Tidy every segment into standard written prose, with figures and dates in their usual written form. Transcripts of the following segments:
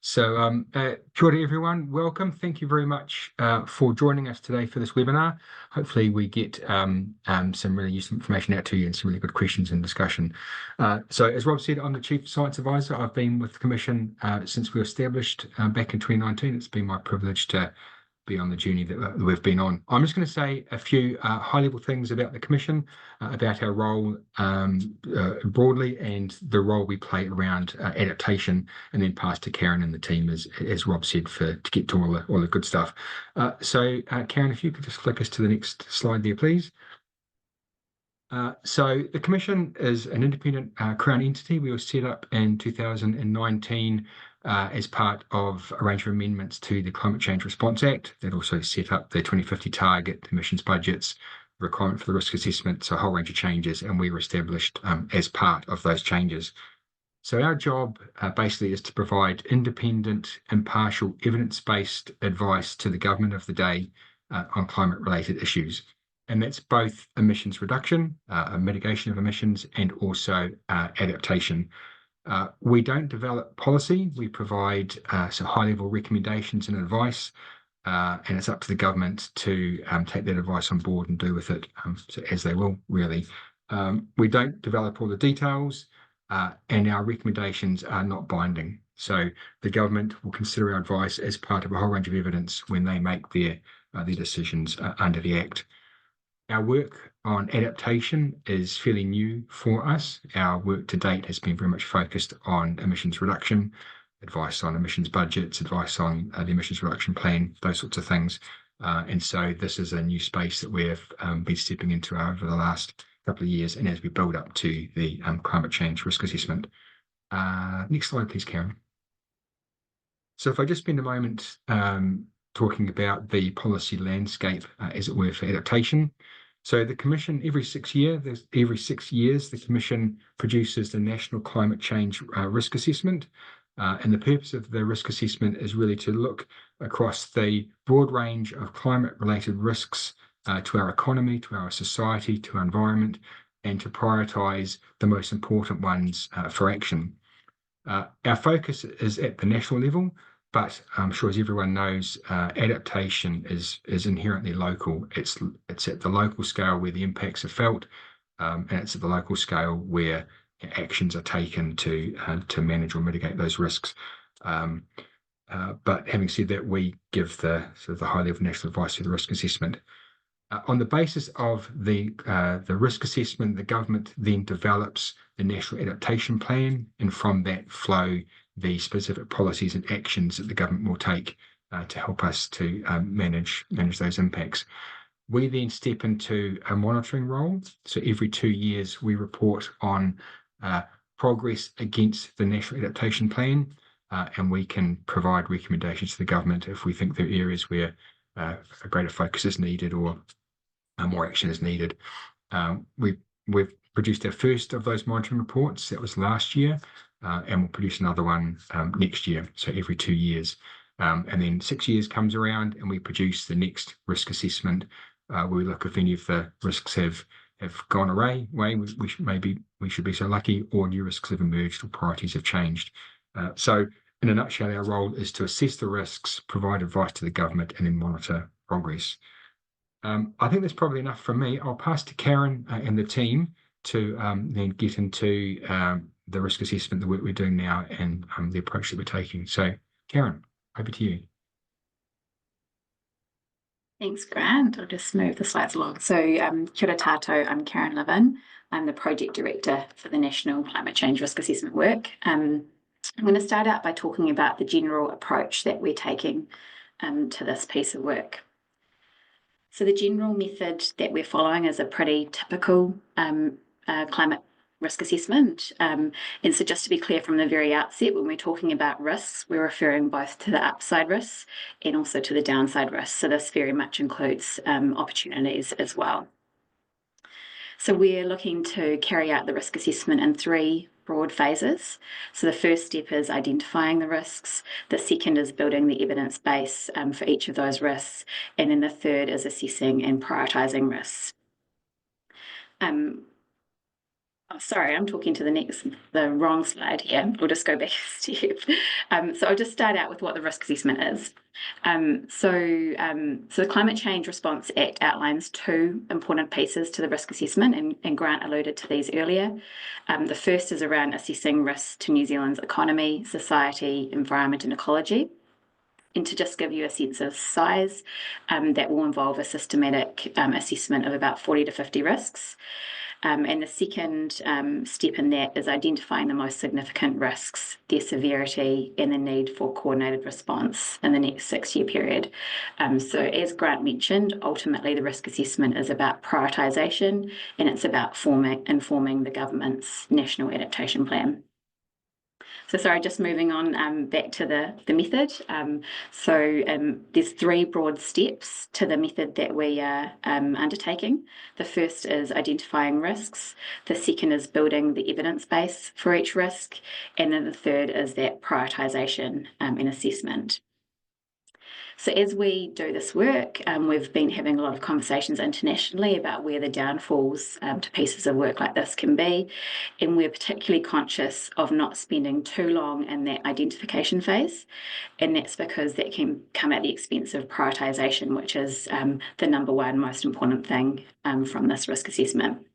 Kia ora everyone, welcome. Thank you very much for joining us today for this webinar. Hopefully we get some really useful information out to you and some really good questions and discussion. So as Rob said, I'm the Chief Science Advisor. I've been with the Commission since we were established back in 2019. It's been my privilege to be on the journey that we've been on. I'm just going to say a few high-level things about the Commission, about our role broadly and the role we play around adaptation, and then pass to Karen and the team, as Rob said, to get to all the good stuff. Karen, if you could just flick us to the next slide there, please. So the Commission is an independent Crown entity. We were set up in 2019 as part of a range of amendments to the Climate Change Response Act that also set up the 2050 target, emissions budgets, requirement for the risk assessment, so a whole range of changes, and we were established as part of those changes. So our job basically is to provide independent, impartial, evidence-based advice to the government of the day on climate-related issues. And that's both emissions reduction, mitigation of emissions, and also adaptation. We don't develop policy. We provide some high-level recommendations and advice, and it's up to the government to take that advice on board and do with it as they will, really. We don't develop all the details, and our recommendations are not binding. So the government will consider our advice as part of a whole range of evidence when they make their decisions under the Act. Our work on adaptation is fairly new for us. Our work to date has been very much focused on emissions reduction, advice on emissions budgets, advice on the emissions reduction plan, those sorts of things. And so this is a new space that we've been stepping into over the last couple of years, and as we build up to the climate change risk assessment. Next slide, please, Karen. So if I just spend a moment talking about the policy landscape, as it were, for adaptation. So the Commission, every 6 years, the Commission produces the National Climate Change Risk Assessment. And the purpose of the risk assessment is really to look across the broad range of climate-related risks to our economy, to our society, to our environment, and to prioritise the most important ones for action. Our focus is at the national level, but I'm sure, as everyone knows, adaptation is inherently local. It's at the local scale where the impacts are felt, and it's at the local scale where actions are taken to manage or mitigate those risks. But having said that, we give the high-level national advice through the risk assessment. On the basis of the risk assessment, the government then develops the National Adaptation Plan, and from that flow the specific policies and actions that the government will take to help us to manage those impacts. We then step into a monitoring role. So every 2 years we report on progress against the National Adaptation Plan, and we can provide recommendations to the government if we think there are areas where a greater focus is needed or more action is needed. We've produced our first of those monitoring reports. That was last year, and we'll produce another one next year, so every 2 years. And then 6 years comes around and we produce the next risk assessment, where we look if any of the risks have gone away, we should be so lucky, or new risks have emerged or priorities have changed. So in a nutshell, our role is to assess the risks, provide advice to the government, and then monitor progress. I think that's probably enough from me. I'll pass to Karen and the team to then get into the risk assessment, the work we're doing now, and the approach that we're taking. So, Karen, over to you. Thanks, Grant. I'll just move the slides along. So, kia ora tātou, I'm Karen Levin. I'm the Project Director for the National Climate Change Risk Assessment work. I'm going to start out by talking about the general approach that we're taking to this piece of work. So the general method that we're following is a pretty typical climate risk assessment. And so just to be clear from the very outset, when we're talking about risks, we're referring both to the upside risks and also to the downside risks. So this very much includes opportunities as well. So we're looking to carry out the risk assessment in 3 broad phases. So the first step is identifying the risks. The second is building the evidence base for each of those risks. And then the third is assessing and prioritising risks. Oh, sorry, I'm talking to the wrong slide here. We'll just go back a step. So I'll just start out with what the risk assessment is. So the Climate Change Response Act outlines two important pieces to the risk assessment, and Grant alluded to these earlier. The first is around assessing risks to New Zealand's economy, society, environment, and ecology. And to just give you a sense of size, that will involve a systematic assessment of about 40 to 50 risks. And the second step in that is identifying the most significant risks, their severity, and the need for coordinated response in the next 6-year period. So as Grant mentioned, ultimately the risk assessment is about prioritisation, and it's about informing the government's national adaptation plan. So sorry, just moving on back to the method. There's 3 broad steps to the method that we are undertaking. The first is identifying risks. The second is building the evidence base for each risk. And then the third is that prioritisation and assessment. So as we do this work, we've been having a lot of conversations internationally about where the downfalls to pieces of work like this can be. And we're particularly conscious of not spending too long in that identification phase. And that's because that can come at the expense of prioritisation, which is the number one most important thing from this risk assessment.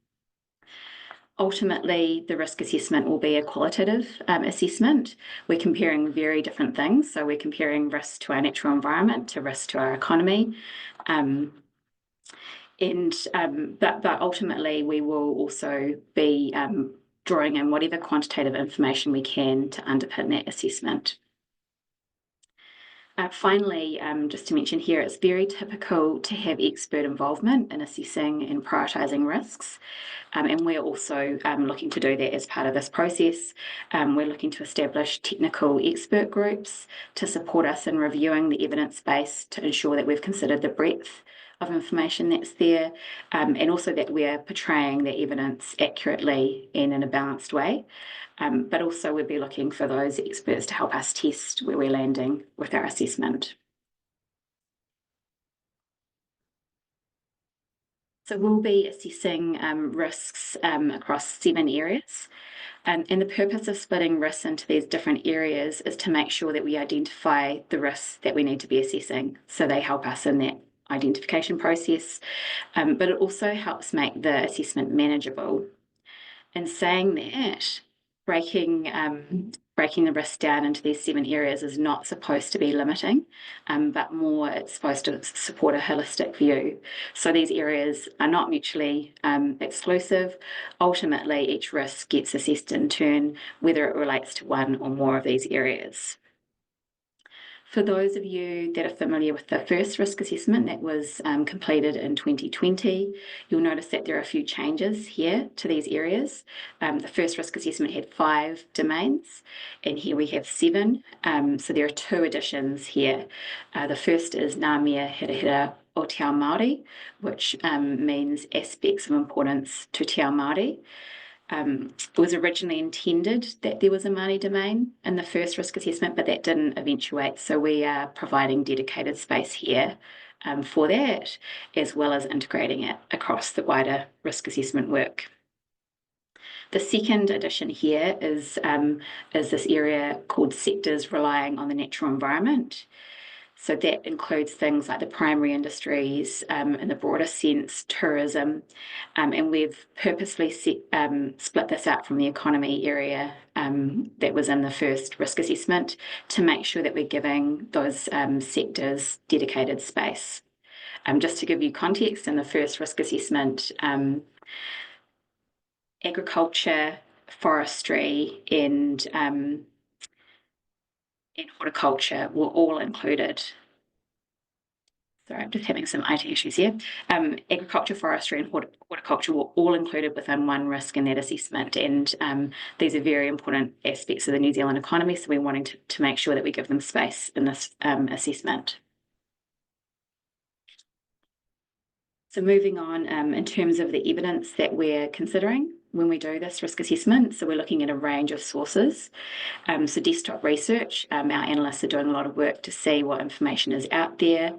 Ultimately, the risk assessment will be a qualitative assessment. We're comparing very different things. So we're comparing risk to our natural environment, to risk to our economy. But ultimately, we will also be drawing in whatever quantitative information we can to underpin that assessment. Finally, just to mention here, it's very typical to have expert involvement in assessing and prioritising risks. And we're also looking to do that as part of this process. We're looking to establish technical expert groups to support us in reviewing the evidence base to ensure that we've considered the breadth of information that's there, and also that we're portraying the evidence accurately and in a balanced way. But also we'll be looking for those experts to help us test where we're landing with our assessment. So we'll be assessing risks across 7 areas. And the purpose of splitting risks into these different areas is to make sure that we identify the risks that we need to be assessing. So they help us in that identification process, but it also helps make the assessment manageable. In saying that, breaking the risk down into these 7 areas is not supposed to be limiting, but more it's supposed to support a holistic view. So these areas are not mutually exclusive. Ultimately, each risk gets assessed in turn, whether it relates to one or more of these areas. For those of you that are familiar with the first risk assessment that was completed in 2020, you'll notice that there are a few changes here to these areas. The first risk assessment had 5 domains, and here we have 7. So there are 2 additions here. The first is Ngā mea hira o te ao Māori, which means aspects of importance to te ao Māori. It was originally intended that there was a Māori domain in the first risk assessment, but that didn't eventuate. So we are providing dedicated space here for that, as well as integrating it across the wider risk assessment work. The second addition here is this area called sectors relying on the natural environment. So that includes things like the primary industries, in the broader sense, tourism, and we've purposely split this out from the economy area that was in the first risk assessment to make sure that we're giving those sectors dedicated space. Just to give you context, in the first risk assessment, agriculture, forestry, and horticulture were all included. Sorry, I'm just having some IT issues here. Agriculture, forestry, and horticulture were all included within one risk in that assessment, and these are very important aspects of the New Zealand economy, so we're wanting to make sure that we give them space in this assessment. So moving on, in terms of the evidence that we're considering, when we do this risk assessment. So we're looking at a range of sources. So desktop research, our analysts are doing a lot of work to see what information is out there.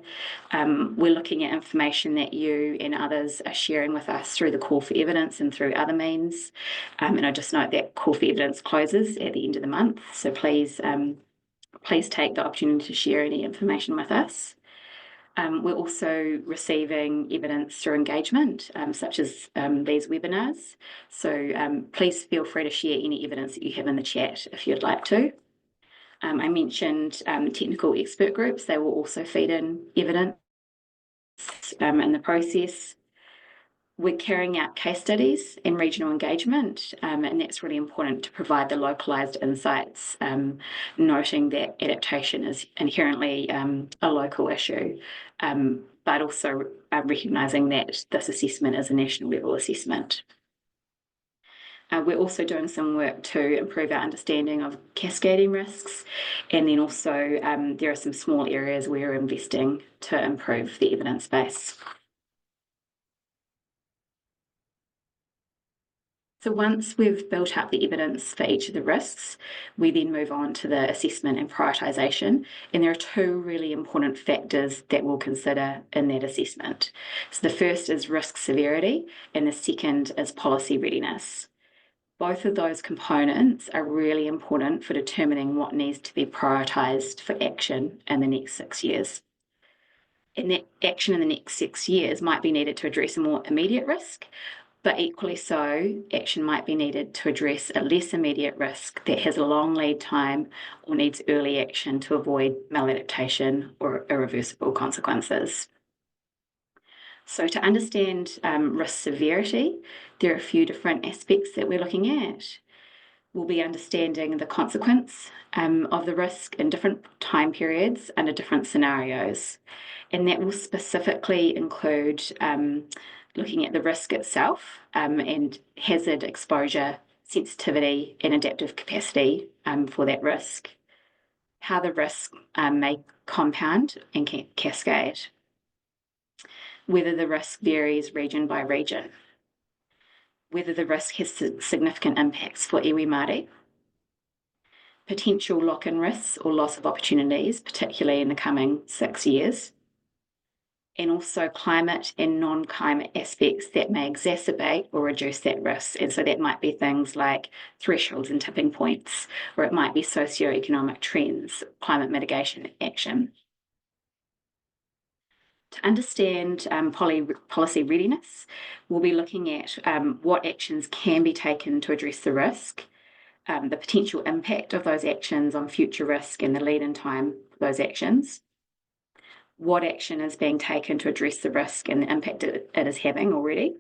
We're looking at information that you and others are sharing with us through the call for evidence and through other means. And I just note that call for evidence closes at the end of the month. So please take the opportunity to share any information with us. We're also receiving evidence through engagement, such as these webinars. So please feel free to share any evidence that you have in the chat if you'd like to. I mentioned technical expert groups. They will also feed in evidence in the process. We're carrying out case studies and regional engagement, and that's really important to provide the localised insights, noting that adaptation is inherently a local issue, but also recognising that this assessment is a national level assessment. We're also doing some work to improve our understanding of cascading risks, and then also there are some small areas where we're investing to improve the evidence base. So once we've built up the evidence for each of the risks, we then move on to the assessment and prioritisation. And there are two really important factors that we'll consider in that assessment. So the first is risk severity, and the second is policy readiness. Both of those components are really important for determining what needs to be prioritised for action in the next 6 years. And that action in the next 6 years might be needed to address a more immediate risk, but equally so, action might be needed to address a less immediate risk that has a long lead time or needs early action to avoid maladaptation or irreversible consequences. So to understand risk severity, there are a few different aspects that we're looking at. We'll be understanding the consequence of the risk in different time periods under different scenarios. And that will specifically include looking at the risk itself and hazard exposure, sensitivity, and adaptive capacity for that risk, how the risk may compound and cascade, whether the risk varies region by region, whether the risk has significant impacts for iwi Māori, potential lock-in risks or loss of opportunities, particularly in the coming 6 years, and also climate and non-climate aspects that may exacerbate or reduce that risk. And so that might be things like thresholds and tipping points, or it might be socioeconomic trends, climate mitigation action. To understand policy readiness, we'll be looking at what actions can be taken to address the risk, the potential impact of those actions on future risk and the lead-in time for those actions, what action is being taken to address the risk and the impact it is having already,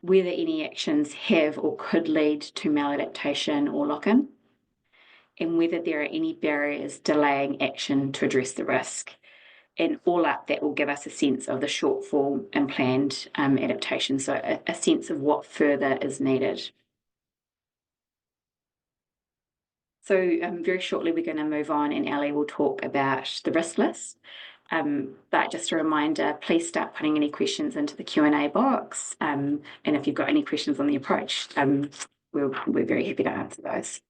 whether any actions have or could lead to maladaptation or lock-in, and whether there are any barriers delaying action to address the risk. And all up, that will give us a sense of the shortfall in planned adaptation, so a sense of what further is needed. So very shortly we're going to move on and Ali will talk about the risk list. But just a reminder, please start putting any questions into the Q&A box. And if you've got any questions on the approach, we're very happy to answer those.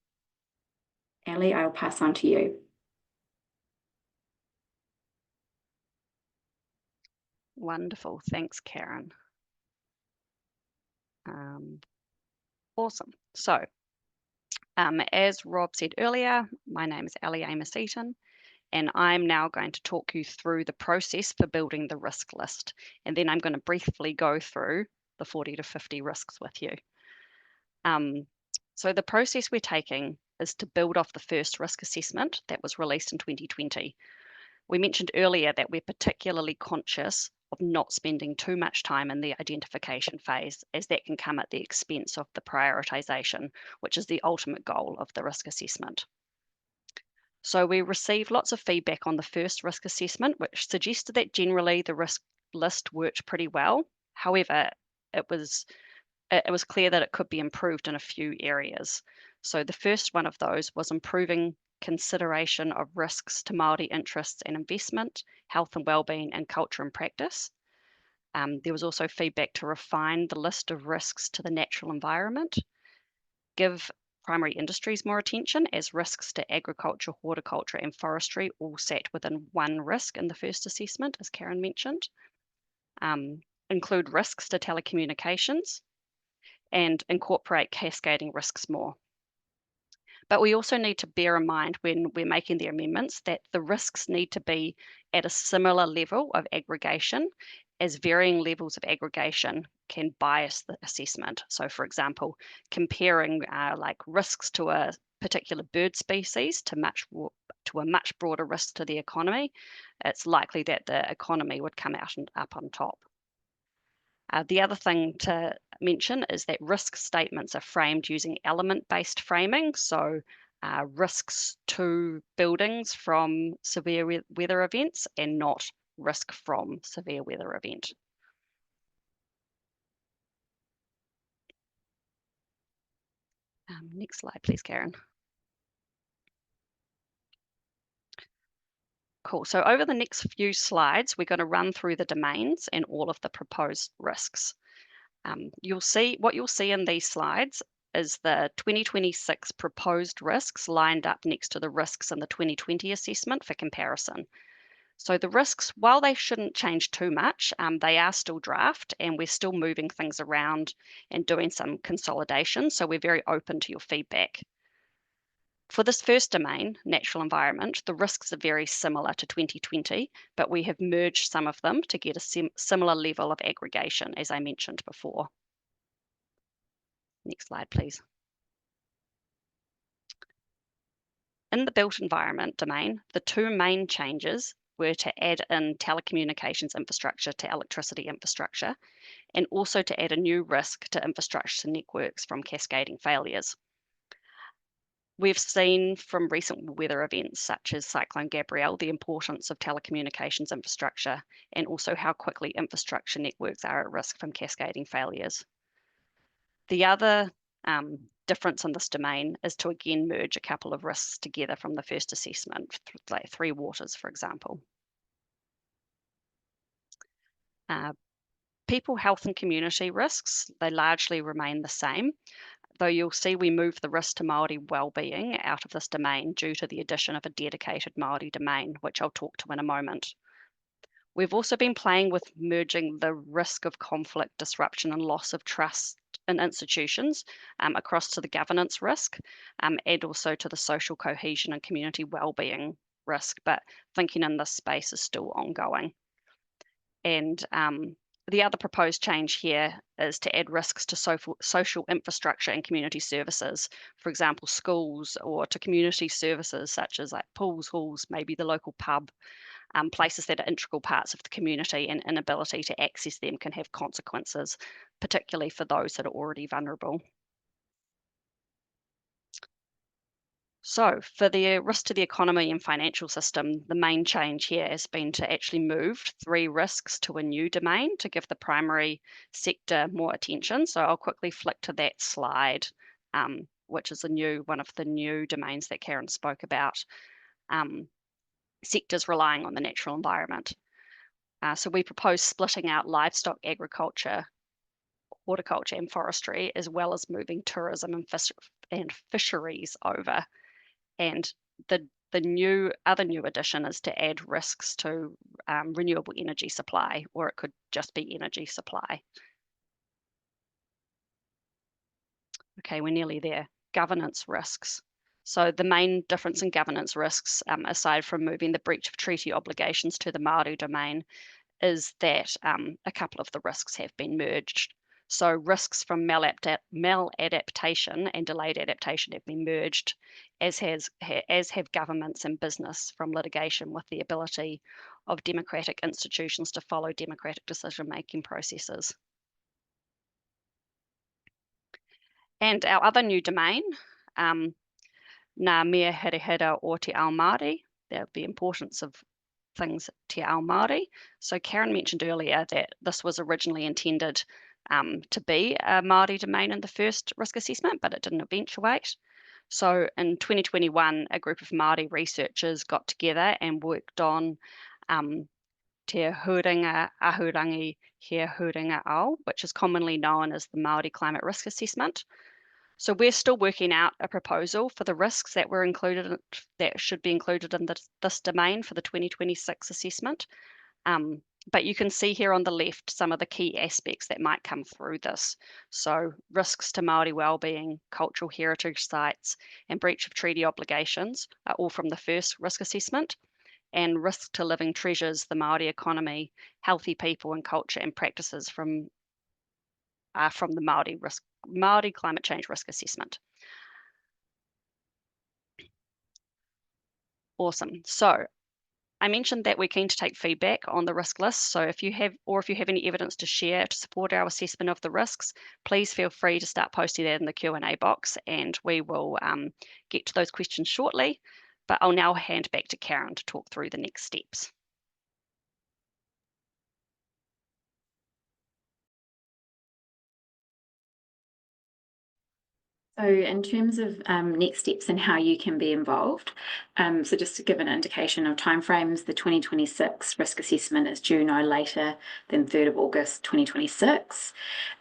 Ali, I'll pass on to you. Wonderful. Thanks, Karen. Awesome. So, as Rob said earlier, my name is Ali Amos-Eaton, and I'm now going to talk you through the process for building the risk list. And then I'm going to briefly go through the 40 to 50 risks with you. So the process we're taking is to build off the first risk assessment that was released in 2020. We mentioned earlier that we're particularly conscious of not spending too much time in the identification phase, as that can come at the expense of the prioritisation, which is the ultimate goal of the risk assessment. So we received lots of feedback on the first risk assessment, which suggested that generally the risk list worked pretty well. However, it was clear that it could be improved in a few areas. So the first one of those was improving consideration of risks to Māori interests and investment, health and wellbeing, and culture and practice. There was also feedback to refine the list of risks to the natural environment, give primary industries more attention, as risks to agriculture, horticulture, and forestry all sat within one risk in the first assessment, as Karen mentioned. Include risks to telecommunications, and incorporate cascading risks more. But we also need to bear in mind when we're making the amendments that the risks need to be at a similar level of aggregation, as varying levels of aggregation can bias the assessment. So for example, comparing like risks to a particular bird species to a much broader risk to the economy, it's likely that the economy would come out and up on top. The other thing to mention is that risk statements are framed using element-based framing. So risks to buildings from severe weather events and not risk from severe weather event. Next slide, please, Karen. Cool. So over the next few slides, we're going to run through the domains and all of the proposed risks. You'll see in these slides is the 2026 proposed risks lined up next to the risks in the 2020 assessment for comparison. So the risks, while they shouldn't change too much, they are still draft and we're still moving things around and doing some consolidation. So we're very open to your feedback. For this first domain, natural environment, the risks are very similar to 2020, but we have merged some of them to get a similar level of aggregation, as I mentioned before. Next slide, please. In the built environment domain, the two main changes were to add in telecommunications infrastructure to electricity infrastructure, and also to add a new risk to infrastructure networks from cascading failures. We've seen from recent weather events such as Cyclone Gabrielle the importance of telecommunications infrastructure and also how quickly infrastructure networks are at risk from cascading failures. The other difference in this domain is to again merge a couple of risks together from the first assessment, like Three Waters, for example. People, health and community risks, they largely remain the same, though you'll see we move the risk to Māori wellbeing out of this domain due to the addition of a dedicated Māori domain, which I'll talk to in a moment. We've also been playing with merging the risk of conflict, disruption, and loss of trust in institutions across to the governance risk and also to the social cohesion and community wellbeing risk, but thinking in this space is still ongoing. And the other proposed change here is to add risks to social infrastructure and community services, for example, schools, or to community services such as like pools, halls, maybe the local pub, places that are integral parts of the community, and inability to access them can have consequences, particularly for those that are already vulnerable. So for the risk to the economy and financial system, the main change here has been to actually move 3 risks to a new domain to give the primary sector more attention. So I'll quickly flick to that slide, which is one of the new domains that Karen spoke about. Sectors relying on the natural environment. So we propose splitting out livestock, agriculture, horticulture, and forestry, as well as moving tourism and fisheries over. And the other new addition is to add risks to renewable energy supply, or it could just be energy supply. Okay, we're nearly there. Governance risks. So the main difference in governance risks, aside from moving the breach of treaty obligations to the Māori domain, is that a couple of the risks have been merged. So risks from maladaptation and delayed adaptation have been merged, as have governments and business from litigation with the ability of democratic institutions to follow democratic decision-making processes. And our other new domain, Ngā mea herehera o te ao Māori, the importance of things te ao Māori. So Karen mentioned earlier that this was originally intended to be a Māori domain in the first risk assessment, but it didn't eventuate. So in 2021, a group of Māori researchers got together and worked on te huringa ahurangi He Huringa Ao, which is commonly known as the Māori Climate Risk Assessment. So we're still working out a proposal for the risks that were included, that should be included in this domain for the 2026 assessment. But you can see here on the left some of the key aspects that might come through this. So risks to Māori wellbeing, cultural heritage sites, and breach of treaty obligations are all from the first risk assessment. And risk to living treasures, the Māori economy, healthy people and culture and practices from the Māori Climate Change Risk Assessment. Awesome. So I mentioned that we're keen to take feedback on the risk list. So if you have any evidence to share to support our assessment of the risks, please feel free to start posting that in the Q&A box, and we will get to those questions shortly. But I'll now hand back to Karen to talk through the next steps. So in terms of next steps and how you can be involved, so just to give an indication of timeframes, the 2026 risk assessment is due no later than 3rd of August 2026,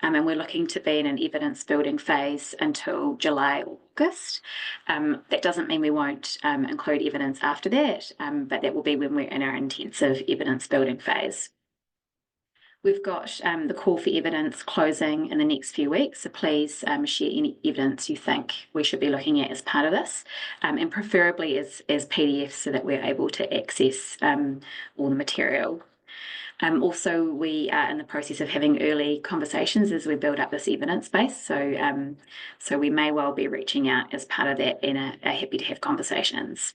and we're looking to be in an evidence building phase until July or August. That doesn't mean we won't include evidence after that, but that will be when we're in our intensive evidence building phase. We've got the call for evidence closing in the next few weeks, so please share any evidence you think we should be looking at as part of this, and preferably as PDFs so that we're able to access all the material. Also, we are in the process of having early conversations as we build up this evidence base, so we may well be reaching out as part of that and are happy to have conversations.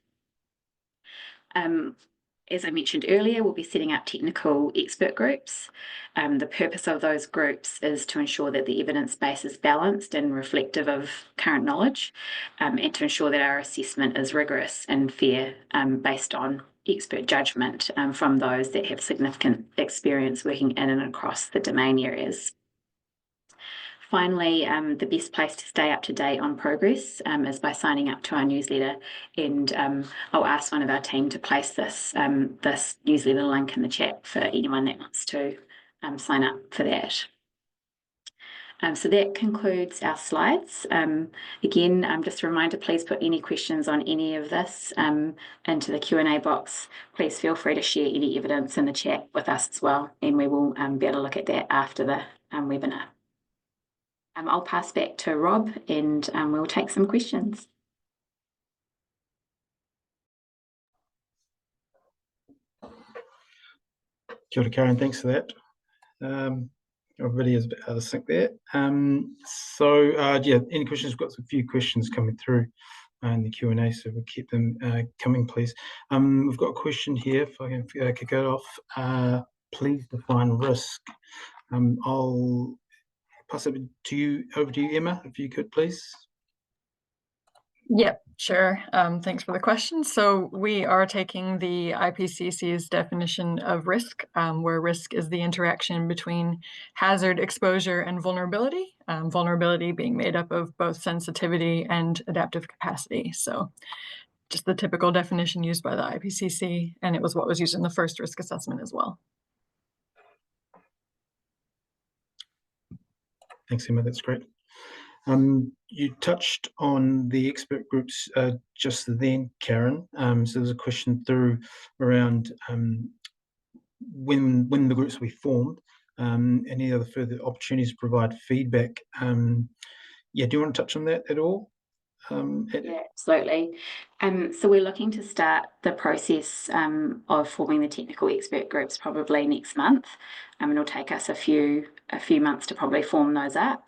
As I mentioned earlier, we'll be setting up technical expert groups. The purpose of those groups is to ensure that the evidence base is balanced and reflective of current knowledge, and to ensure that our assessment is rigorous and fair, based on expert judgment from those that have significant experience working in and across the domain areas. Finally, the best place to stay up to date on progress is by signing up to our newsletter, and I'll ask one of our team to place this newsletter link in the chat for anyone that wants to sign up for that. So that concludes our slides. Again, just a reminder, please put any questions on any of this into the Q&A box. Please feel free to share any evidence in the chat with us as well, and we will be able to look at that after the webinar. I'll pass back to Rob, and we'll take some questions. Kia ora, Karen, thanks for that. Everybody is a bit out of sync there. Yeah, any questions? We've got a few questions coming through in the Q&A, so we'll keep them coming, please. We've got a question here, if I can kick it off. Please define risk. I'll pass it over to you, Emma, if you could, please. Yep, sure. Thanks for the question. So we are taking the IPCC's definition of risk, where risk is the interaction between hazard, exposure, and vulnerability. Vulnerability being made up of both sensitivity and adaptive capacity. So just the typical definition used by the IPCC, and it was what was used in the first risk assessment as well. Thanks, Emma, that's great. You touched on the expert groups just then, Karen. So there's a question through around when the groups will be formed, any other further opportunities to provide feedback. Yeah, do you want to touch on that at all? Yeah, absolutely. So we're looking to start the process of forming the technical expert groups probably next month. It'll take us a few months to probably form those up.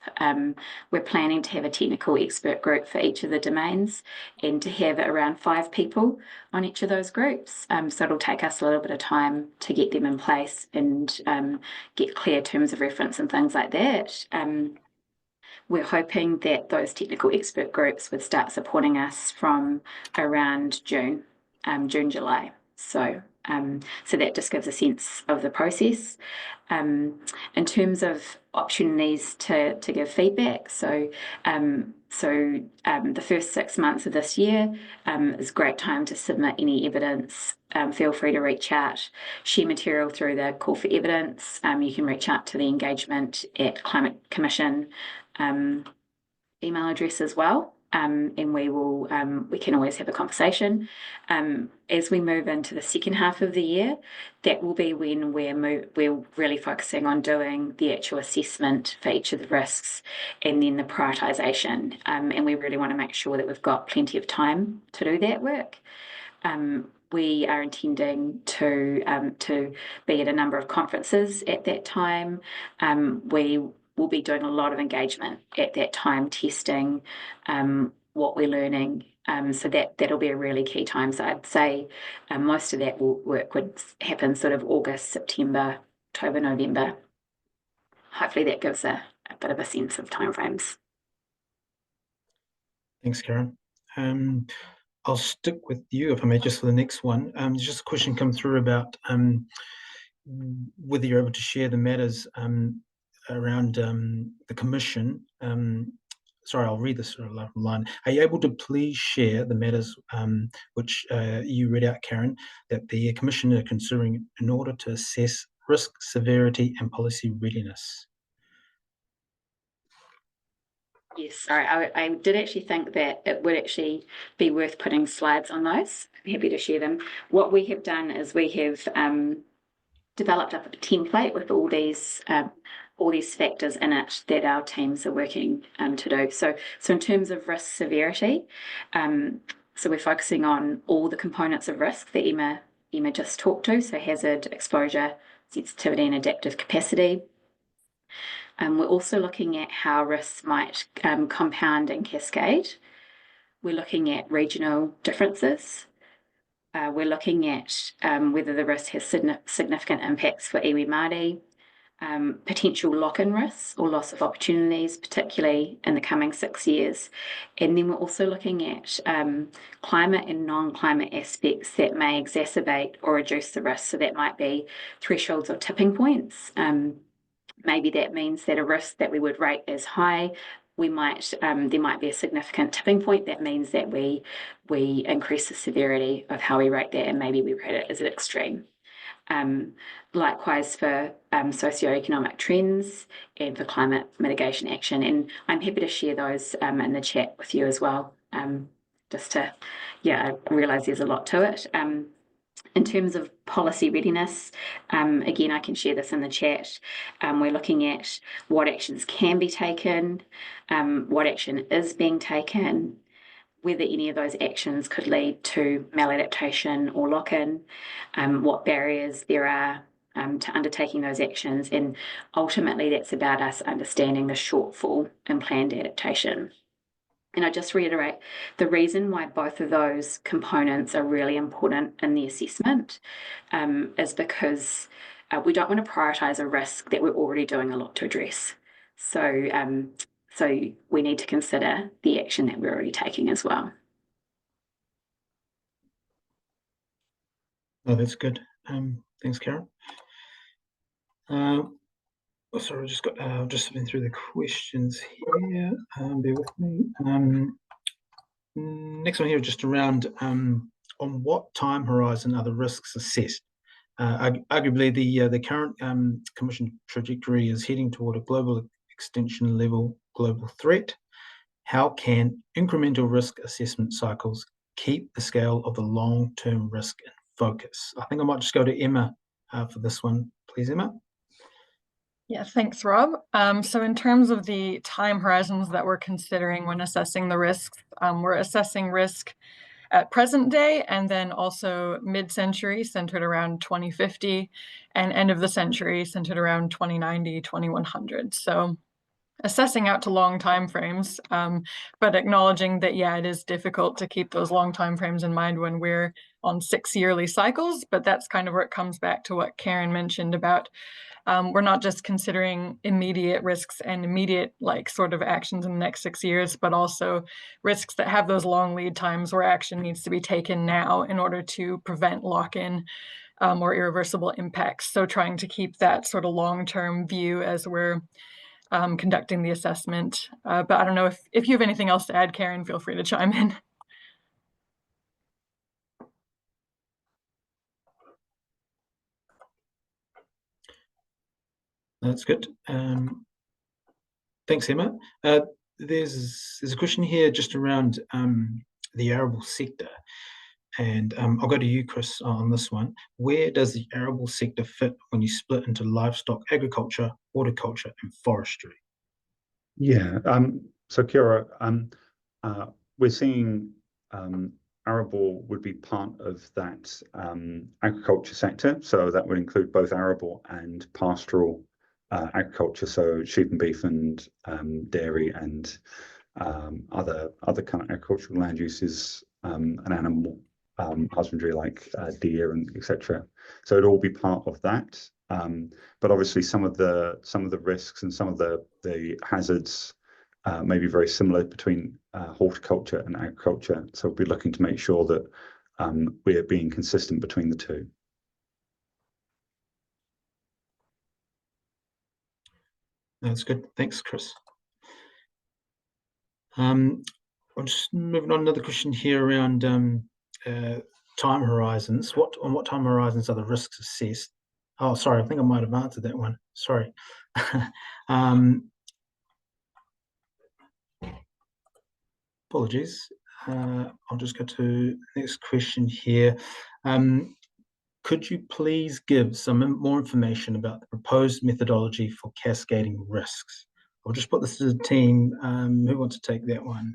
We're planning to have a technical expert group for each of the domains and to have around 5 people on each of those groups. So it'll take us a little bit of time to get them in place and get clear terms of reference and things like that. We're hoping that those technical expert groups would start supporting us from around June, July. So that just gives a sense of the process. In terms of opportunities to give feedback, so The first 6 months of this year is a great time to submit any evidence. Feel free to reach out, share material through the call for evidence. You can reach out to the engagement at Climate Commission email address as well. And we can always have a conversation. As we move into the second half of the year, that will be when we're really focusing on doing the actual assessment for each of the risks and then the prioritisation. And we really want to make sure that we've got plenty of time to do that work. We are intending to be at a number of conferences at that time. We'll be doing a lot of engagement at that time, testing what we're learning. So that'll be a really key time. So I'd say most of that work would happen sort of August, September, October, November. Hopefully that gives a bit of a sense of timeframes. Thanks, Karen. I'll stick with you, if I may, just for the next one. There's just a question come through about whether you're able to share the matters around the Commission. Sorry, I'll read this sort of line. Are you able to please share the matters which you read out, Karen, that the Commission are considering in order to assess risk, severity, and policy readiness? Yes, sorry, I did actually think that it would actually be worth putting slides on those. I'm happy to share them. What we have done is we have developed up a template with all these factors in it that our teams are working to do. So in terms of risk severity, so we're focusing on all the components of risk that Emma just talked to, so hazard, exposure, sensitivity, and adaptive capacity. We're also looking at how risks might compound and cascade. We're looking at regional differences. We're looking at whether the risk has significant impacts for iwi Māori, potential lock-in risks or loss of opportunities, particularly in the coming 6 years. And then we're also looking at climate and non-climate aspects that may exacerbate or reduce the risk. So that might be thresholds or tipping points. Maybe that means that a risk that we would rate as high, there might be a significant tipping point that means that we increase the severity of how we rate that, and maybe we rate it as an extreme. Likewise for socioeconomic trends and for climate mitigation action, and I'm happy to share those in the chat with you as well. I realise there's a lot to it. In terms of policy readiness, again, I can share this in the chat. We're looking at what actions can be taken, what action is being taken, whether any of those actions could lead to maladaptation or lock-in, what barriers there are to undertaking those actions, and ultimately that's about us understanding the shortfall in planned adaptation. And I just reiterate, the reason why both of those components are really important in the assessment is because we don't want to prioritise a risk that we're already doing a lot to address. So we need to consider the action that we're already taking as well. Oh, that's good. Thanks, Karen. Sorry, just been through the questions here. Bear with me. Next one here, just around on what time horizon are the risks assessed? Arguably, the current Commission trajectory is heading toward a global extinction level global threat. How can incremental risk assessment cycles keep the scale of the long-term risk in focus? I think I might just go to Emma for this one. Please, Emma. Yeah, thanks, Rob. So in terms of the time horizons that we're considering when assessing the risks, we're assessing risk at present day and then also mid-century centered around 2050 and end of the century centered around 2090, 2100. So assessing out to long time frames, but acknowledging that, yeah, it is difficult to keep those long time frames in mind when we're on 6 yearly cycles, but that's kind of where it comes back to what Karen mentioned about we're not just considering immediate risks and immediate sort of actions in the next 6 years, but also risks that have those long lead times where action needs to be taken now in order to prevent lock-in or irreversible impacts. So trying to keep that sort of long-term view as we're conducting the assessment. But I don't know if you have anything else to add, Karen, feel free to chime in. That's good. Thanks, Emma. There's a question here just around the arable sector. And I'll go to you, Chris, on this one. Where does the arable sector fit when you split into livestock, agriculture, horticulture, and forestry? Yeah, so Kira, we're seeing arable would be part of that agriculture sector. So that would include both arable and pastoral agriculture, so sheep and beef and dairy and other kind of agricultural land uses and animal husbandry like deer and etc. So it'd all be part of that. But obviously some of the risks and some of the hazards may be very similar between horticulture and agriculture. So we'll be looking to make sure that we're being consistent between the two. That's good. Thanks, Chris. I'm just moving on. Another question here around time horizons. On what time horizons are the risks assessed? Oh, sorry, I think I might have answered that one. Sorry. Apologies. I'll just go to the next question here. Could you please give some more information about the proposed methodology for cascading risks? I'll just put this to the team. Who wants to take that one,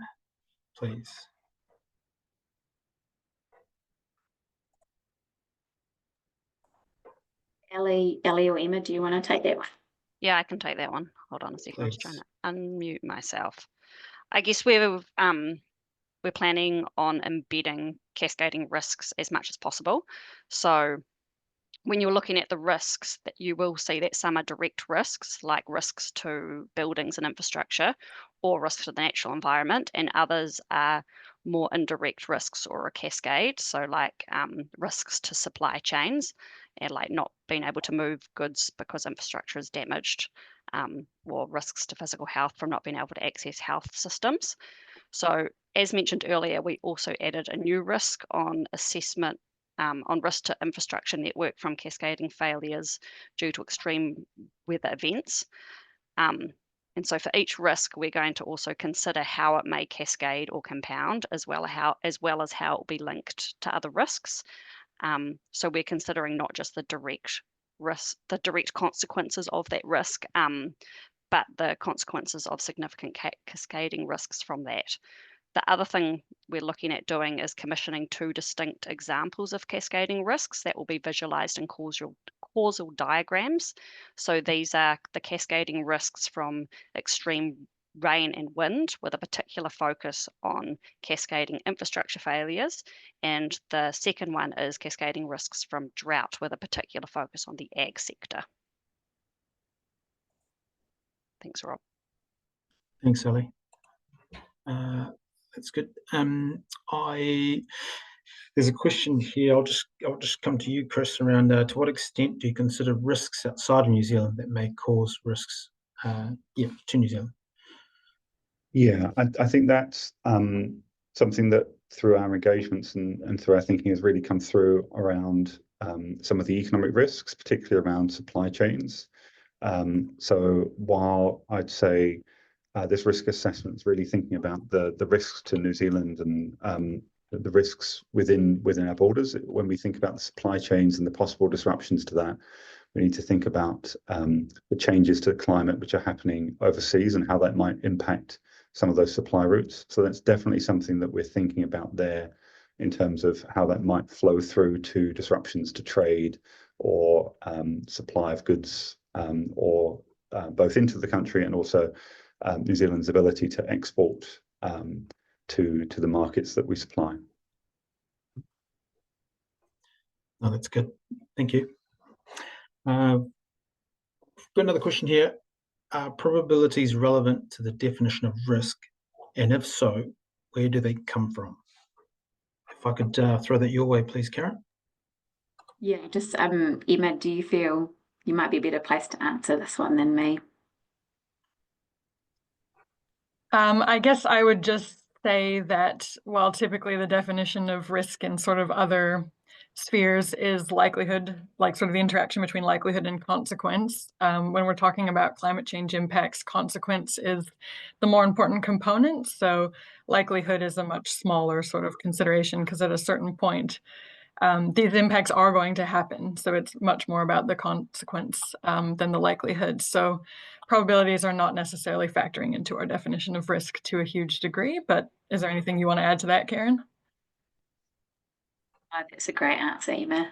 please? Ellie or Emma, do you want to take that one? Yeah, I can take that one. Hold on a second. I'm just Please. trying to unmute myself. I guess we're planning on embedding cascading risks as much as possible. So when you're looking at the risks, that you will see that some are direct risks, like risks to buildings and infrastructure, or risks to the natural environment, and others are more indirect risks or a cascade. So like risks to supply chains, and like not being able to move goods because infrastructure is damaged, or risks to physical health from not being able to access health systems. So as mentioned earlier, we also added a new risk on assessment on risk to infrastructure network from cascading failures due to extreme weather events. And so for each risk, we're going to also consider how it may cascade or compound, as well as how it will be linked to other risks. So we're considering not just the direct consequences of that risk, but the consequences of significant cascading risks from that. The other thing we're looking at doing is commissioning 2 distinct examples of cascading risks that will be visualized in causal diagrams. So these are the cascading risks from extreme rain and wind, with a particular focus on cascading infrastructure failures. And the second one is cascading risks from drought, with a particular focus on the ag sector. Thanks, Rob. Thanks, Ellie. That's good. There's a question here. I'll just come to you, Chris, around to what extent do you consider risks outside of New Zealand that may cause risks to New Zealand? Yeah, I think that's something that through our engagements and through our thinking has really come through around some of the economic risks, particularly around supply chains. So while I'd say this risk assessment is really thinking about the risks to New Zealand and the risks within our borders. When we think about the supply chains and the possible disruptions to that, we need to think about the changes to the climate which are happening overseas and how that might impact some of those supply routes. So that's definitely something that we're thinking about there in terms of how that might flow through to disruptions to trade or supply of goods or both into the country and also New Zealand's ability to export to the markets that we supply. Oh, that's good. Thank you. Got another question here. Are probabilities relevant to the definition of risk? And if so, where do they come from? If I could throw that your way, please, Karen. Yeah, just Emma, do you feel you might be a better place to answer this one than me? I guess I would just say that while typically the definition of risk in sort of other spheres is likelihood, like sort of the interaction between likelihood and consequence, when we're talking about climate change impacts, consequence is the more important component. So likelihood is a much smaller sort of consideration, because at a certain point, these impacts are going to happen. So it's much more about the consequence than the likelihood. So probabilities are not necessarily factoring into our definition of risk to a huge degree, but is there anything you want to add to that, Karen? That's a great answer, Emma.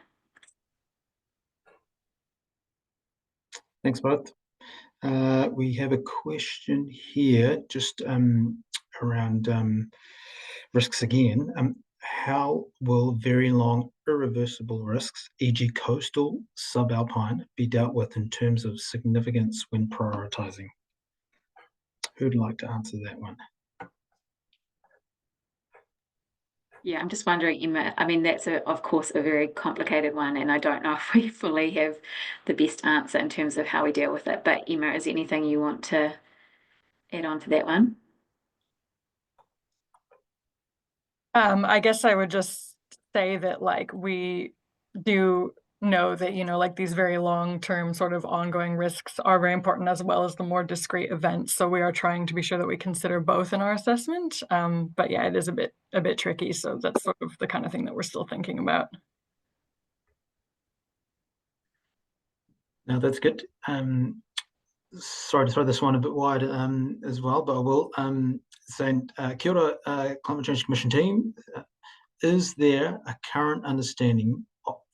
Thanks both. We have a question here just around risks again. How will very long irreversible risks, e.g. coastal, subalpine, be dealt with in terms of significance when prioritising? Who'd like to answer that one? Yeah, I'm just wondering, Emma, I mean, that's of course a very complicated one, and I don't know if we fully have the best answer in terms of how we deal with it. But Emma, is there anything you want to add on to that one? I guess I would just say that, like, we do know that, like, these very long-term sort of ongoing risks are very important, as well as the more discrete events. So we are trying to be sure that we consider both in our assessment. But yeah, it is a bit tricky. So that's sort of the kind of thing that we're still thinking about. No, that's good. Sorry to throw this one a bit wide as well, but I will. Kia ora, Climate Change Commission team. Is there a current understanding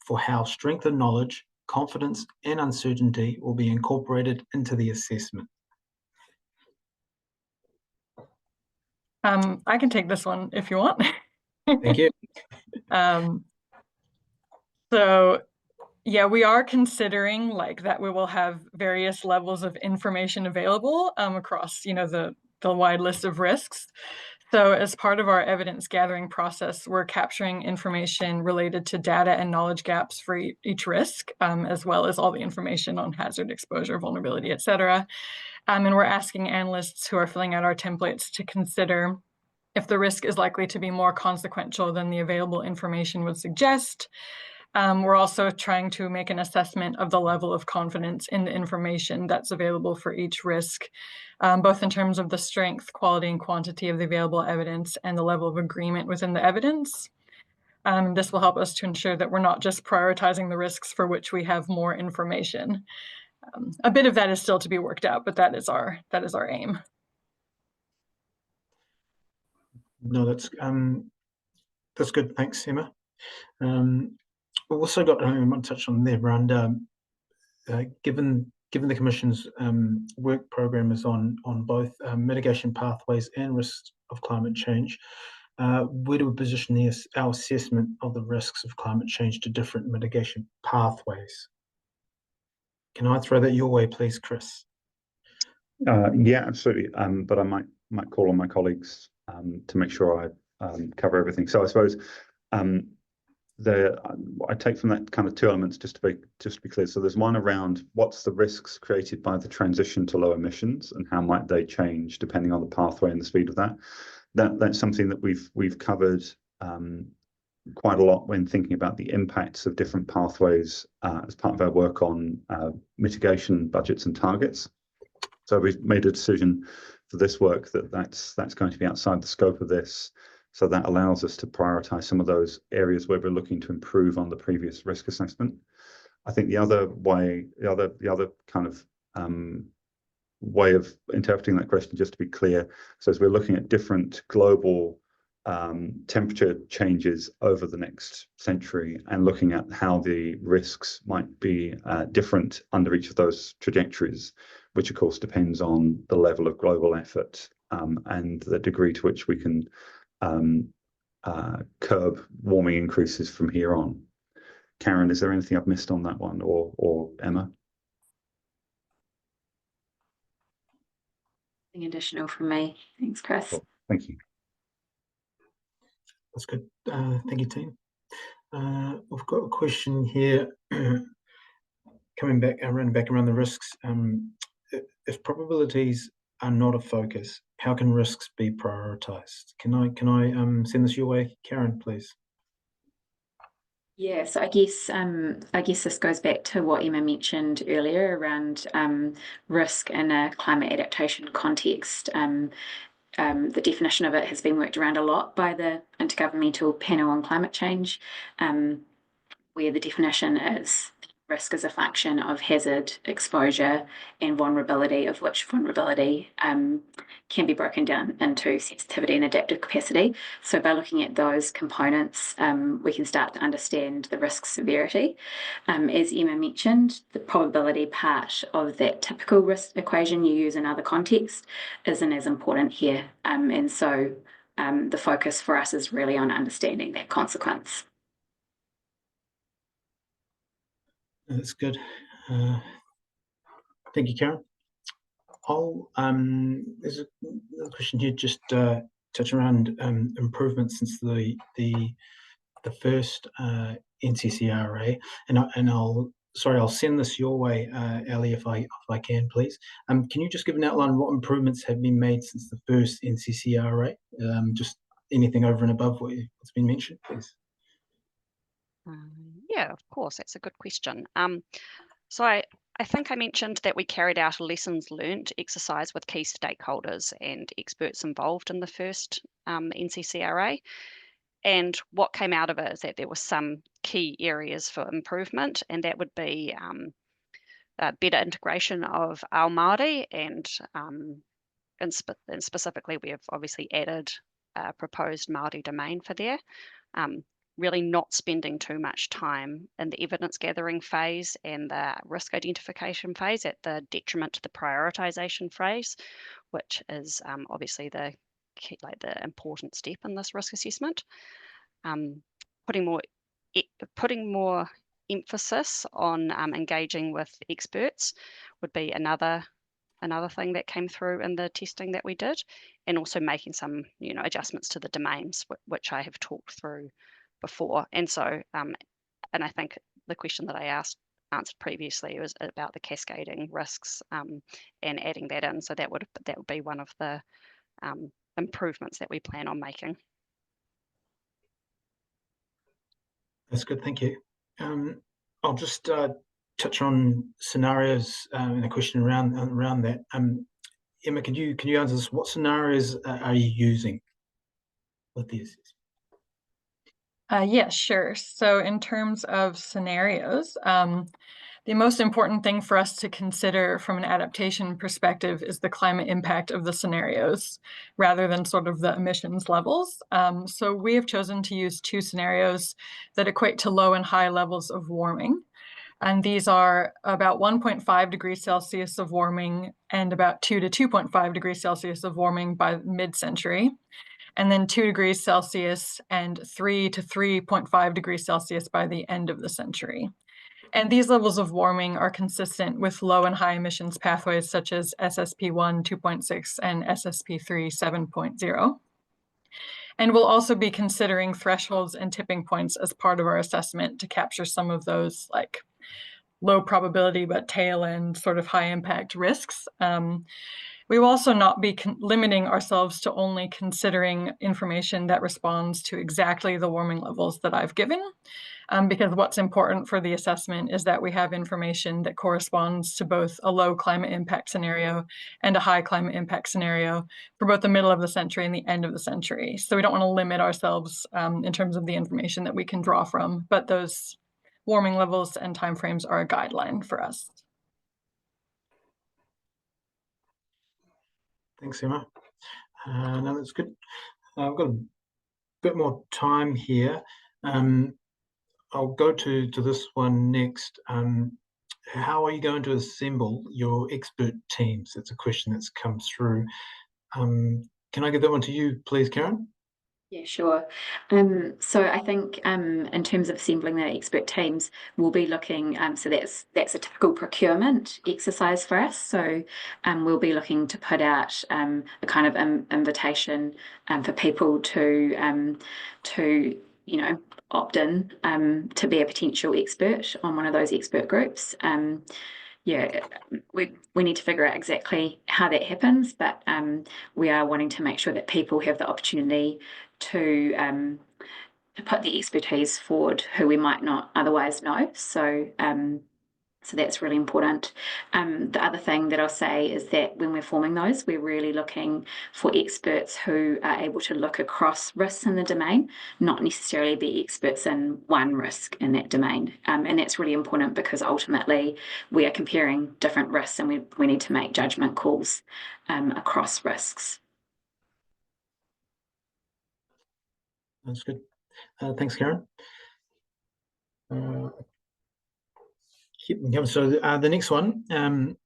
for how strength of knowledge, confidence, and uncertainty will be incorporated into the assessment? I can take this one if you want. Thank you. So yeah, we are considering like that we will have various levels of information available across, the wide list of risks. So as part of our evidence gathering process, we're capturing information related to data and knowledge gaps for each risk, as well as all the information on hazard, exposure, vulnerability, et cetera. And we're asking analysts who are filling out our templates to consider if the risk is likely to be more consequential than the available information would suggest. We're also trying to make an assessment of the level of confidence in the information that's available for each risk, both in terms of the strength, quality, and quantity of the available evidence and the level of agreement within the evidence. This will help us to ensure that we're not just prioritizing the risks for which we have more information. A bit of that is still to be worked out, but that is our aim. No, that's good. Thanks, Emma. We've also got, I want to touch on there, around given the Commission's work program is on both mitigation pathways and risks of climate change, where do we position our assessment of the risks of climate change to different mitigation pathways? Can I throw that your way, please, Chris? Yeah, absolutely. But I might call on my colleagues to make sure I cover everything. So I suppose I take from that kind of two elements, just to be clear. So there's one around what's the risks created by the transition to low emissions and how might they change depending on the pathway and the speed of that. That's something that we've covered quite a lot when thinking about the impacts of different pathways as part of our work on mitigation budgets and targets. So we've made a decision for this work that's going to be outside the scope of this. So that allows us to prioritize some of those areas where we're looking to improve on the previous risk assessment. I think the other kind of way of interpreting that question, just to be clear, so as we're looking at different global temperature changes over the next century and looking at how the risks might be different under each of those trajectories, which of course depends on the level of global effort and the degree to which we can curb warming increases from here on. Karen, is there anything I've missed on that one, or Emma? Nothing additional from me. Thanks, Chris. Cool. Thank you. That's good. Thank you, team. We've got a question here coming back around the risks. If probabilities are not a focus, how can risks be prioritised? Can I send this your way, Karen, please? Yeah, so I guess this goes back to what Emma mentioned earlier around risk in a climate adaptation context. The definition of it has been worked around a lot by the Intergovernmental Panel on Climate Change, where the definition is risk as a function of hazard, exposure, and vulnerability, of which vulnerability can be broken down into sensitivity and adaptive capacity. So by looking at those components, we can start to understand the risk severity. As Emma mentioned, the probability part of that typical risk equation you use in other contexts isn't as important here. And so the focus for us is really on understanding that consequence. That's good. Thank you, Karen. There's a question here just touch around improvements since the first NCCRA, and I'll send this your way, Ali, if I can, please. Can you just give an outline of what improvements have been made since the first NCCRA? Just anything over and above what's been mentioned, please. Yeah, of course, that's a good question. So I think I mentioned that we carried out a lessons learnt exercise with key stakeholders and experts involved in the first NCCRA. And what came out of it is that there were some key areas for improvement, and that would be better integration of Ao Māori, and specifically we have obviously added a proposed Māori domain for there. Really not spending too much time in the evidence gathering phase and the risk identification phase at the detriment to the prioritisation phase, which is obviously the key, the important step in this risk assessment. Putting more emphasis on engaging with experts would be another thing that came through in the testing that we did, and also making some adjustments to the domains, which I have talked through before. And so and I think the question that I answered previously was about the cascading risks, and adding that in. So that would be one of the improvements that we plan on making. That's good, thank you. I'll just touch on scenarios and a question around that. Emma, can you answer this? What scenarios are you using with the assessment? Yes, sure. So in terms of scenarios, the most important thing for us to consider from an adaptation perspective is the climate impact of the scenarios, rather than sort of the emissions levels. So we have chosen to use two scenarios that equate to low and high levels of warming. And these are about 1.5 degrees Celsius of warming and about 2 to 2.5 degrees Celsius of warming by mid-century, and then 2 degrees Celsius and 3 to 3.5 degrees Celsius by the end of the century. And these levels of warming are consistent with low and high emissions pathways such as SSP1 2.6 and SSP3 7.0. And we'll also be considering thresholds and tipping points as part of our assessment to capture some of those like low probability but tail end sort of high impact risks. We will also not be limiting ourselves to only considering information that responds to exactly the warming levels that I've given, because what's important for the assessment is that we have information that corresponds to both a low climate impact scenario and a high climate impact scenario for both the middle of the century and the end of the century. So we don't want to limit ourselves in terms of the information that we can draw from, but those warming levels and timeframes are a guideline for us. Thanks, Emma. No, that's good. I've got a bit more time here. I'll go to this one next. How are you going to assemble your expert teams? That's a question that's come through. Can I give that one to you, please, Karen? Yeah, sure. So I think in terms of assembling the expert teams, we'll be looking, so that's a typical procurement exercise for us. So we'll be looking to put out a kind of invitation for people to opt in to be a potential expert on one of those expert groups. yeah, we need to figure out exactly how that happens, but we are wanting to make sure that people have the opportunity to put the expertise forward who we might not otherwise know. So so that's really important. The other thing that I'll say is that when we're forming those, we're really looking for experts who are able to look across risks in the domain, not necessarily be experts in one risk in that domain. And that's really important because ultimately we are comparing different risks and we need to make judgment calls across risks. That's good. Thanks, Karen. Keep them coming. So the next one, and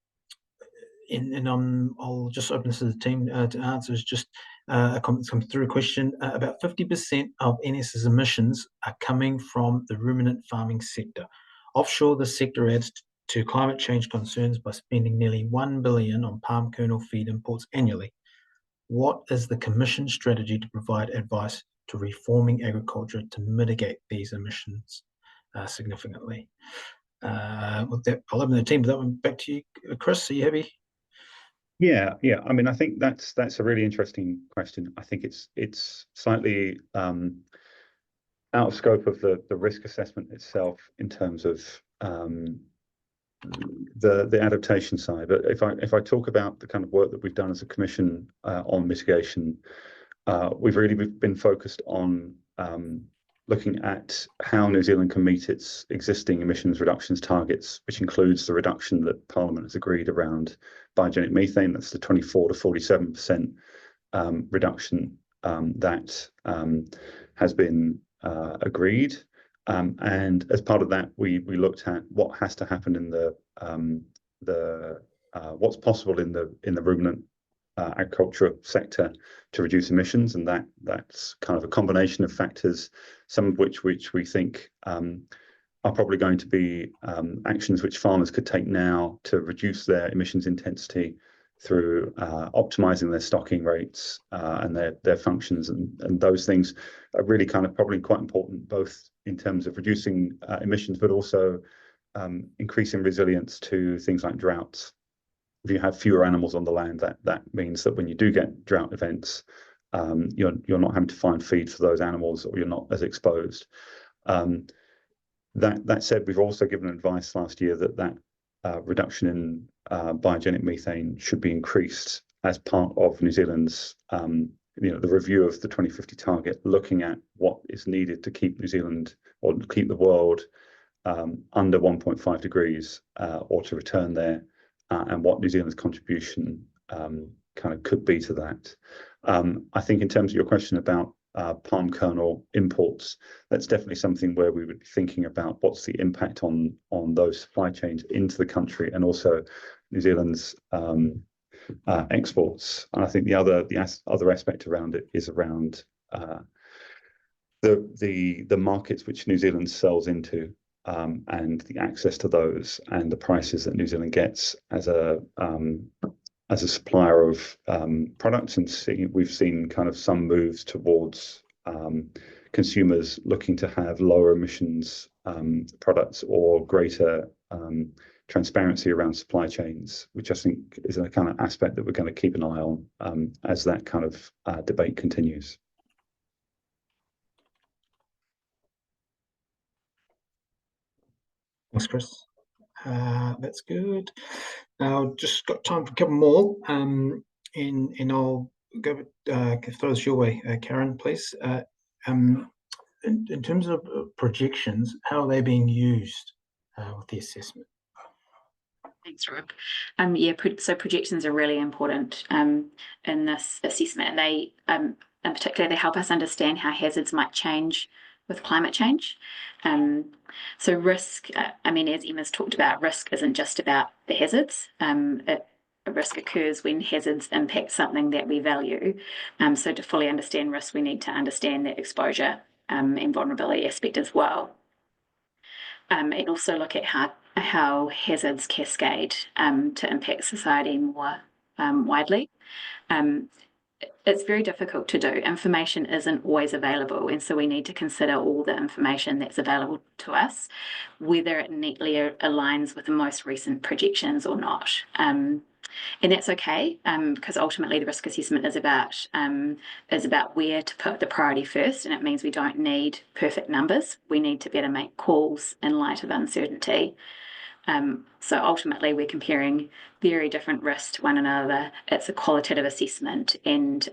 I'll just open this to the team to answer, is just a comment comes through a question. About 50% of NS's emissions are coming from the ruminant farming sector. Offshore, the sector adds to climate change concerns by spending nearly $1 billion on palm kernel feed imports annually. What is the Commission strategy to provide advice to reforming agriculture to mitigate these emissions significantly? With that, I'll open the team. That one back to you, Chris. Are you happy? Yeah. I mean, I think that's a really interesting question. I think it's slightly out of scope of the risk assessment itself in terms of the adaptation side. But if I talk about the kind of work that we've done as a commission on mitigation, we've really been focused on looking at how New Zealand can meet its existing emissions reductions targets, which includes the reduction that Parliament has agreed around biogenic methane. That's the 24 to 47% reduction that has been agreed. And as part of that, we looked at what has to happen in what's possible in the ruminant agriculture sector to reduce emissions, and that's kind of a combination of factors, some of which we think are probably going to be actions which farmers could take now to reduce their emissions intensity through optimizing their stocking rates and their functions, and those things are really kind of probably quite important, both in terms of reducing emissions, but also increasing resilience to things like droughts. If you have fewer animals on the land, that means that when you do get drought events, you're not having to find feed for those animals, or you're not as exposed. That said, we've also given advice last year that reduction in biogenic methane should be increased as part of New Zealand's the review of the 2050 target, looking at what is needed to keep New Zealand or keep the world under 1.5 degrees or to return there. And what New Zealand's contribution kind of could be to that. I think in terms of your question about palm kernel imports, that's definitely something where we would be thinking about what's the impact on those supply chains into the country, and also New Zealand's exports. And I think the other aspect around it is around the markets which New Zealand sells into. And the access to those and the prices that New Zealand gets as a supplier of products, and we've seen kind of some moves towards consumers looking to have lower emissions products or greater transparency around supply chains, which I think is a kind of aspect that we're going to keep an eye on as that kind of debate continues. Thanks, Chris. That's good. Now, just got time for a couple more, and I'll go throw this your way, Karen, please. In terms of projections, how are they being used with the assessment? Thanks, Rob. So projections are really important in this assessment, and they, in particular, they help us understand how hazards might change with climate change. So risk, as Emma's talked about, risk isn't just about the hazards. A risk occurs when hazards impact something that we value. So to fully understand risk, we need to understand the exposure and vulnerability aspect as well. And also look at how hazards cascade to impact society more widely. it's very difficult to do. Information isn't always available, and so we need to consider all the information that's available to us, whether it neatly aligns with the most recent projections or not. And that's okay, because ultimately the risk assessment is about where to put the priority first, and it means we don't need perfect numbers. We need to be able to make calls in light of uncertainty. So ultimately we're comparing very different risks to one another. It's a qualitative assessment, and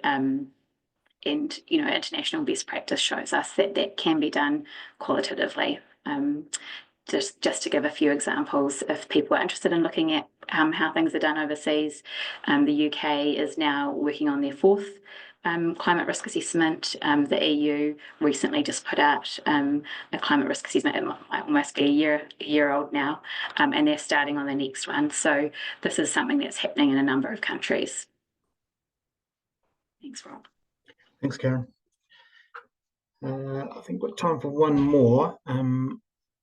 international best practice shows us that that can be done qualitatively. Just to give a few examples, if people are interested in looking at how things are done overseas, the UK is now working on their fourth climate risk assessment. The EU recently just put out a climate risk assessment. It might almost be a year old now, and they're starting on the next one. So this is something that's happening in a number of countries. Thanks, Rob. Thanks, Karen. I think we've got time for one more.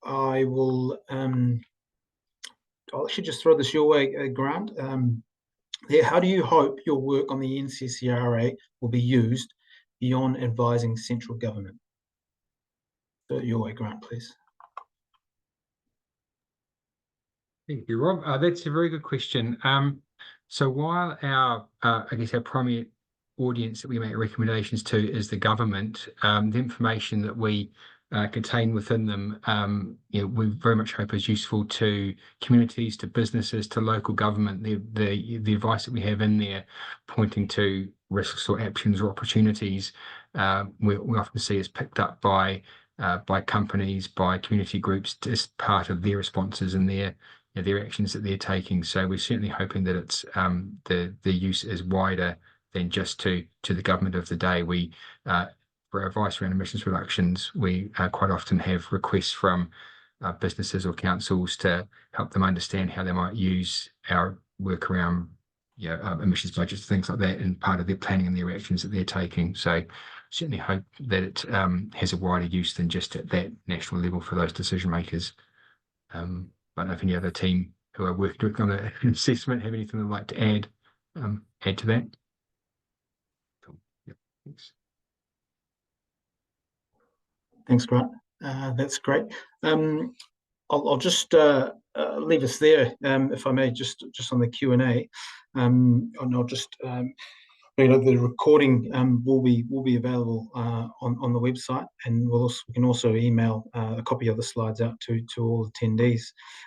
I'll actually just throw this your way, Grant. How do you hope your work on the NCCRA will be used beyond advising central government? Your way, Grant, please. Thank you, Rob. That's a very good question. So while our primary audience that we make recommendations to is the government, the information that we contain within them, we very much hope is useful to communities, to businesses, to local government. The advice that we have in there, pointing to risks or options or opportunities, we often see is picked up by companies, by community groups as part of their responses and their actions that they're taking. So we're certainly hoping that it's the use is wider than just to the government of the day. We for advice around emissions reductions, we quite often have requests from businesses or councils to help them understand how they might use our work around emissions budgets, things like that, in part of their planning and their actions that they're taking. So certainly hope that it has a wider use than just at that national level for those decision makers. I don't know if any other team who are working on the assessment have anything they'd like to add to that. Cool. Yep. Thanks. Thanks, Grant. That's great. I'll just leave us there, if I may, just on the Q&A, and I'll just the recording will be available on the website, and we can also email a copy of the slides out to all attendees.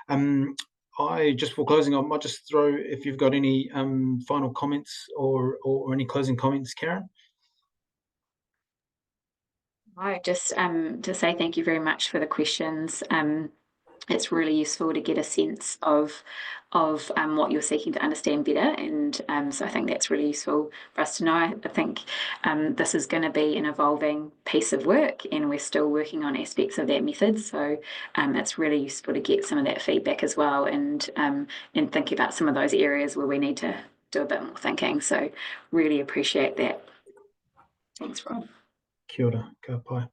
For closing, I might just throw, if you've got any final comments or any closing comments, Karen. Just to say thank you very much for the questions. It's really useful to get a sense of what you're seeking to understand better, and so I think that's really useful for us to know. I think this is going to be an evolving piece of work, and we're still working on aspects of that method. So it's really useful to get some of that feedback as well, and think about some of those areas where we need to do a bit more thinking. So really appreciate that. Thanks, Rob. Kia ora, ka pai.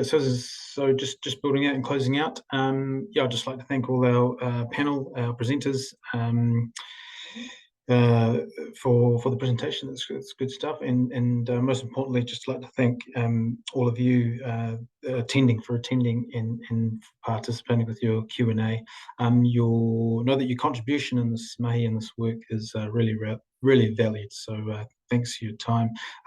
So just building out and closing out. I'd just like to thank all our panel, our presenters, for the presentation. It's good stuff, and most importantly, just like to thank all of you attending and participating with your Q&A. You'll know that your contribution in this mahi and this work is really valued. So thanks for your time.